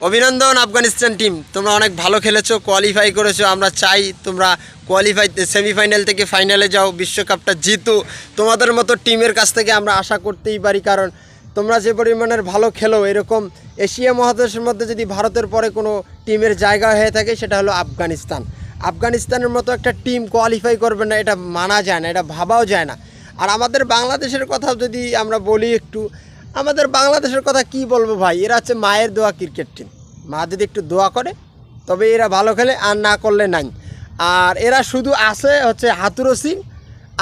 অভিনন্দন আফগানিস্তান টিম, তোমরা অনেক ভালো খেলেছো, কোয়ালিফাই করেছো। আমরা চাই তোমরা সেমিফাইনাল থেকে ফাইনালে যাও, বিশ্বকাপটা জিতো। তোমাদের মতো টিমের কাছ থেকে আমরা আশা করতেই পারি, কারণ তোমরা যে পরিমাণের ভালো খেলো, এরকম এশিয়া মহাদেশের মধ্যে যদি ভারতের পরে কোনো টিমের জায়গা হয়ে থাকে সেটা হলো আফগানিস্তান। আফগানিস্তানের মতো একটা টিম কোয়ালিফাই করবে না, এটা মানা যায় না, এটা ভাবাও যায় না। আর আমাদের বাংলাদেশের কথা যদি আমরা বলি একটু, আমাদের বাংলাদেশের কথা কি বলবো ভাই, এরা হচ্ছে মায়ের দোয়া ক্রিকেট টিম। মা যদি একটু দোয়া করে তবে এরা ভালো খেলে, আর না করলে নাই। আর এরা শুধু আসে হচ্ছে হাতুড়ো সিং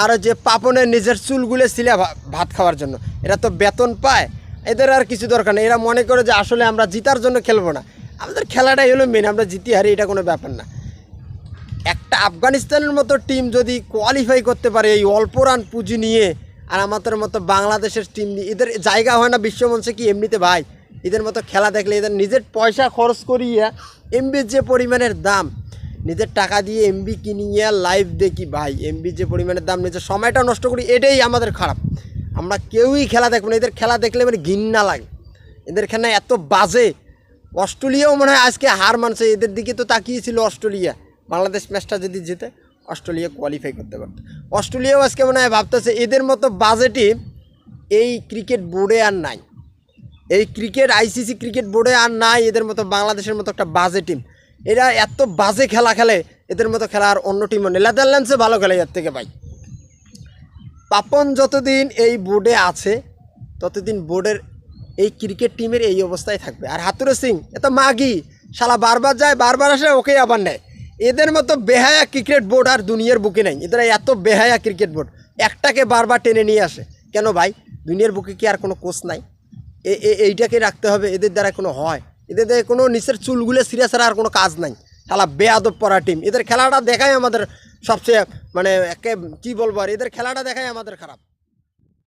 আর যে পাপনের নিজের চুলগুলো ছিলে ভাত খাওয়ার জন্য। এরা তো বেতন পায়, এদের আর কিছু দরকার নেই। এরা মনে করে যে আসলে আমরা জিতার জন্য খেলবো না, আমাদের খেলাটাই হলো মেন, আমরা জিতি হারি এটা কোনো ব্যাপার না। একটা আফগানিস্তানের মতো টিম যদি কোয়ালিফাই করতে পারে এই অল্প রান পুঁজি নিয়ে, আর আমাদের মতো বাংলাদেশের টিম নিয়ে, এদের জায়গা হয় না বিশ্বমঞ্চে কি এমনিতে ভাই? এদের মতো খেলা দেখলে, এদের নিজের পয়সা খরচ করিয়া, এমবির যে পরিমাণের দাম, নিজের টাকা দিয়ে এমবি কিনিয়া লাইভ দেখি ভাই, এমবির যে পরিমাণের দাম, নিজের সময়টা নষ্ট করি, এটাই আমাদের খারাপ। আমরা কেউই খেলা দেখবো না, এদের খেলা দেখলে মানে ঘৃণা লাগে। এদের খেলা এত বাজে। অস্ট্রেলিয়াও মনে হয় আজকে হার মানছে, এদের দিকে তো তাকিয়েছিল অস্ট্রেলিয়া। বাংলাদেশ ম্যাচটা যদি জিতে অস্ট্রেলিয়া কোয়ালিফাই করতে পারত। অস্ট্রেলিয়াও আজকে মনে হয় ভাবতেছে এদের মতো বাজে টিম এই ক্রিকেট বোর্ডে আর নাই, এই আইসিসি ক্রিকেট বোর্ডে আর নাই। এদের মতো বাংলাদেশের মতো একটা বাজে টিম, এরা এত বাজে খেলা খেলে, এদের মতো খেলা আর অন্য টিমও নেদারল্যান্ডসে ভালো খেলে এর থেকে ভাই। পাপন যতদিন এই বোর্ডে আছে ততদিন বোর্ডের এই ক্রিকেট টিমের এই অবস্থায় থাকবে। আর হাতুড়ে সিং এত মাগি, শালা বারবার যায় বারবার আসে, ওকেই আবার নেয়। এদের মতো বেহায়া ক্রিকেট বোর্ড আর দুনিয়ার বুকে নেই। এদের এত বেহায়া ক্রিকেট বোর্ড একটাকে বারবার টেনে নিয়ে আসে কেন ভাই? দুনিয়ার বুকে কি আর কোনো কোচ নাই? এইটাকে রাখতে হবে, এদের দ্বারা কোনো হয়? এদের দ্বারা কোনো নিচের চুলগুলো সিরিয়াস ছাড়া আর কোনো কাজ নাই। শালা বেয়াদব পড়া টিম, এদের খেলাটা দেখাই আমাদের সবচেয়ে মানে কী বলবো, আর এদের খেলাটা দেখাই আমাদের খারাপ।